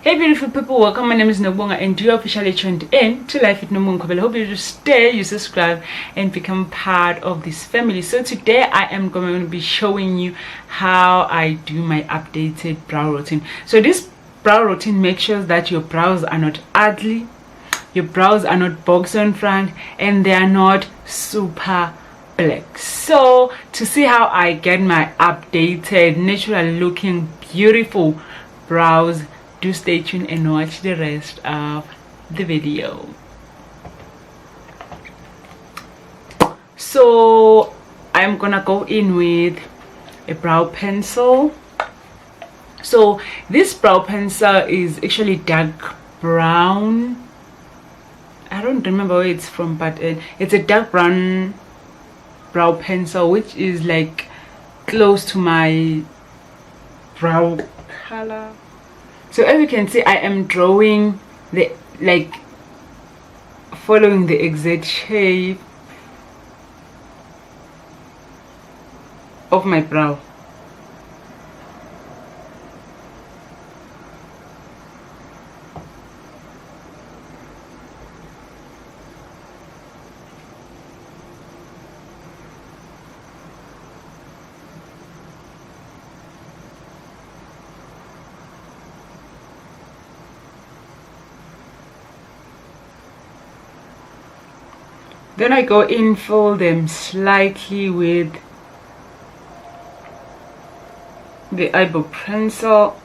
Hey beautiful people, welcome. My name is Nokubongah and you are officially tuned in to Life with Nokubongah Mkhabela. Hope you stay, you subscribe and become part of this family. So today I am going to be showing you how I do my updated brow routine. So this brow routine makes sure that your brows are not ugly, your brows are not boxed on front, and they are not super black. So to see how I get my updated, natural looking, beautiful brows, do stay tuned and watch the rest of the video. So I'm gonna go in with a brow pencil. So this brow pencil is actually dark brown. I don't remember where it's from, but it's a dark brown brow pencil, which is like close to my brow color. So as you can see, I am drawing the following the exact shape of my brow. Then I go in, fold them slightly with the eyebrow pencil,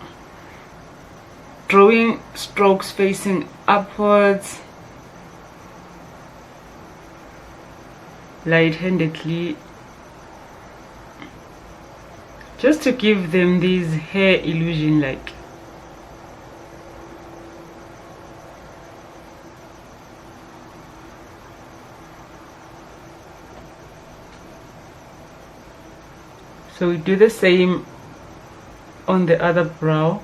drawing strokes facing upwards, light-handedly, just to give them this hair illusion like. So we do the same on the other brow.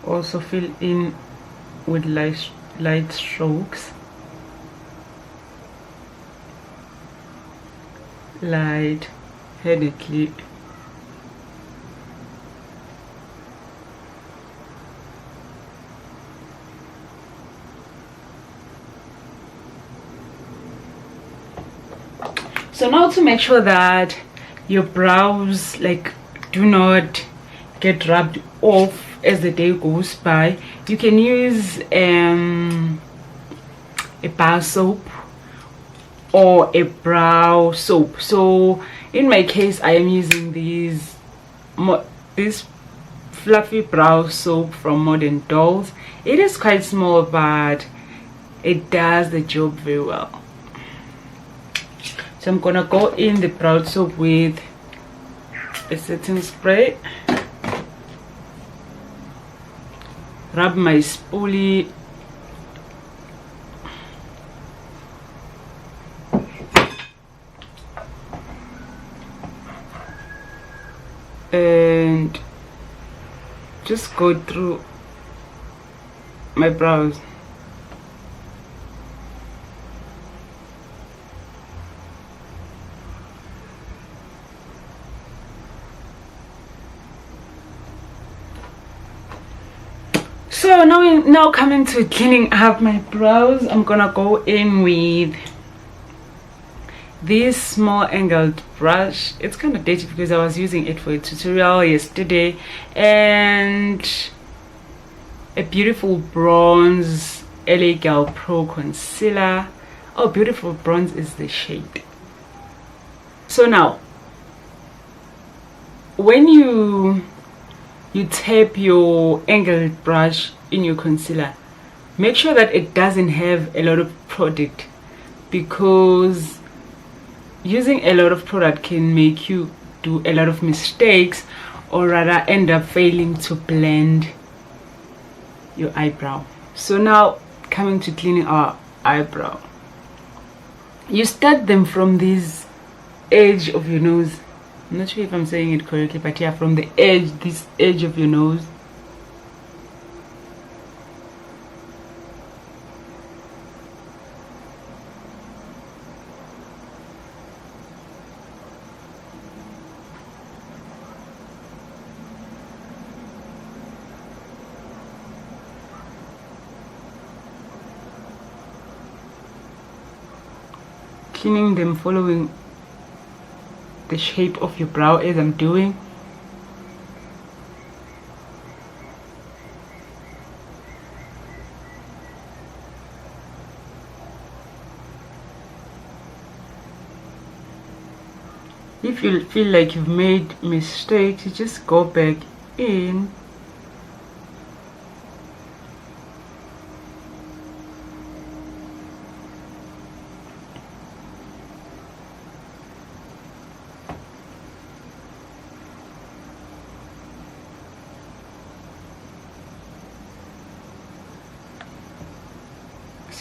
Also fill in with light strokes, light-handedly. So now to make sure that your brows do not get rubbed off as the day goes by, you can use a bar soap or a brow soap. So in my case, I am using this fluffy brow soap from Modern Dolz. It is quite small, but it does the job very well. So I'm gonna go in the brow soap with a setting spray, rub my spoolie, and just go through my brows. So now coming to cleaning up my brows, I'm gonna go in with this small angled brush. It's kind of dirty because I was using it for a tutorial yesterday, and a beautiful bronze LA Girl Pro concealer. Oh, beautiful bronze is the shade. So now when you tap your angled brush in your concealer, make sure that it doesn't have a lot of product, because using a lot of product can make you do a lot of mistakes, or rather end up failing to blend your eyebrow. So now coming to cleaning our eyebrow, you start them from this edge of your nose. I'm not sure if I'm saying it correctly, but yeah, from the edge, this edge of your nose, cleaning them following the shape of your brow as I'm doing. If you feel like you've made mistakes, you just go back in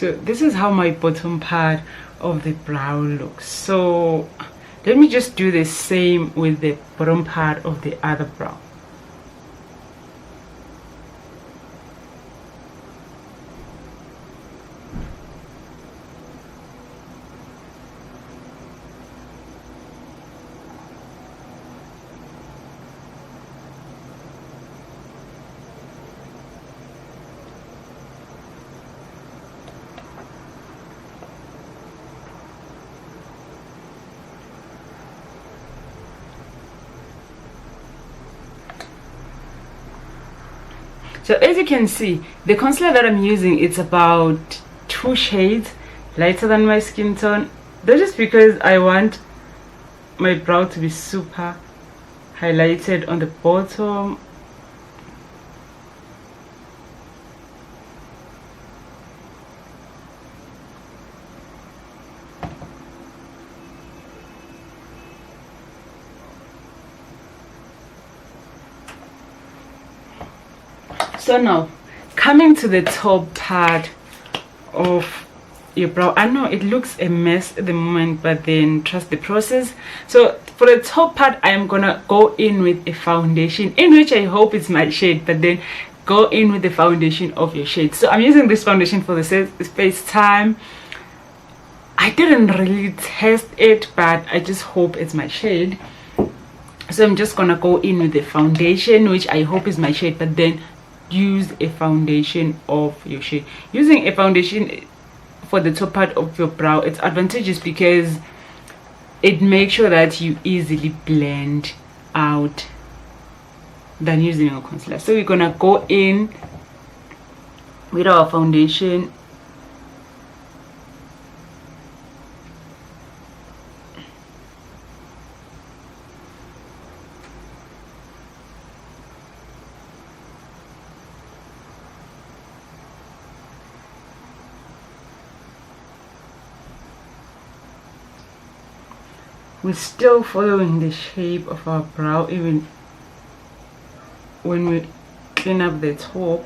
So this is how my bottom part of the brow looks. So let me just do the same with the bottom part of the other brow. So as you can see, the concealer that I'm using, it's about 2 shades lighter than my skin tone. That's just because I want my brow to be super highlighted on the bottom. So now, coming to the top part of your brow, I know it looks a mess at the moment, but then trust the process. So for the top part, I am gonna go in with a foundation, in which I hope it's my shade, but then go in with the foundation of your shade. So I'm using this foundation for the space time. I didn't really test it, but I just hope it's my shade. So I'm just gonna go in with the foundation, which I hope is my shade, but then use a foundation of your shade. Using a foundation for the top part of your brow, it's advantageous because it makes sure that you easily blend out than using a concealer. So we're gonna go in with our foundation. We're still following the shape of our brow even when we clean up the top.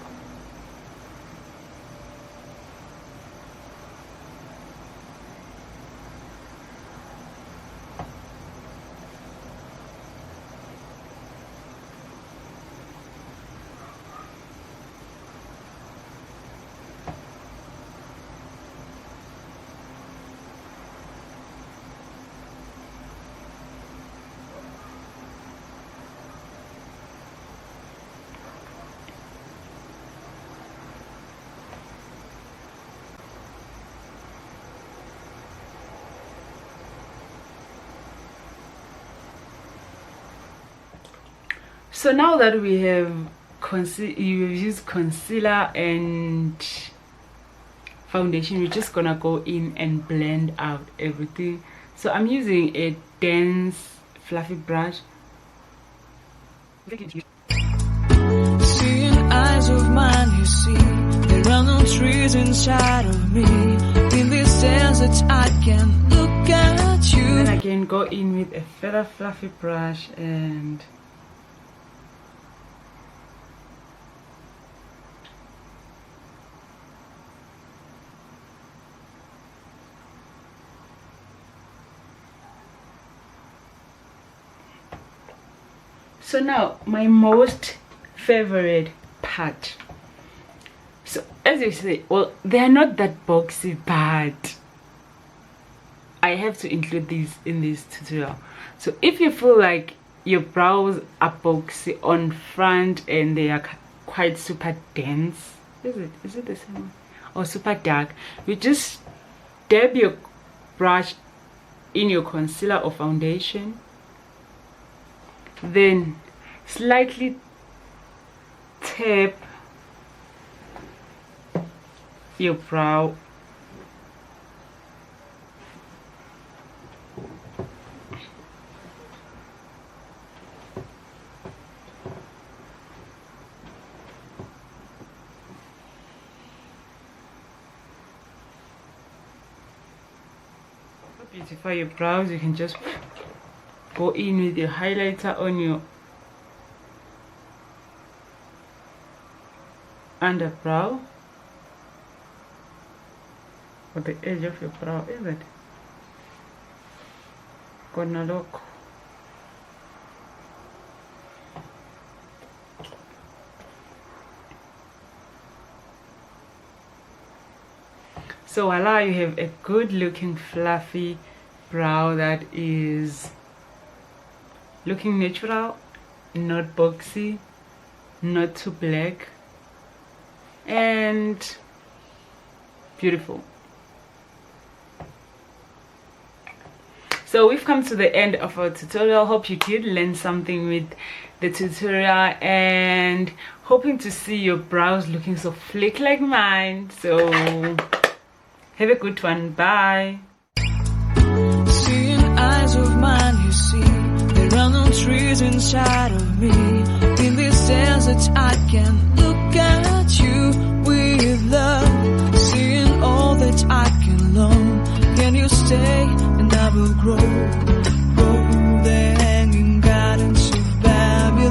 So now that we have you've used concealer and foundation, we're just gonna go in and blend out everything. So I'm using a dense fluffy brush. Seeing eyes of mine, you see, there are no trees inside of me. In this desert, I can look at you. And then I can go in with a feather fluffy brush and so now my most favorite part. So as you say, well, they are not that boxy, but I have to include these in this tutorial. So if you feel like your brows are boxy on front and they are quite super dense, is it the same one, or super dark, you just dab your brush in your concealer or foundation. Then slightly tap your brow. To beautify your brows, you can just go in with your highlighter on your underbrow, or the edge of your brow, is it? Gonna look. So voila, you have a good looking fluffy brow that is looking natural, not boxy, not too black, and beautiful. So we've come to the end of our tutorial. Hope you did learn something with the tutorial, and hoping to see your brows looking so flick like mine. So have a good one. Bye. Seeing eyes of mine, you see, there are no trees inside of me. In this desert, I can look at you with love. Seeing all that I can learn. Can you stay and I will grow?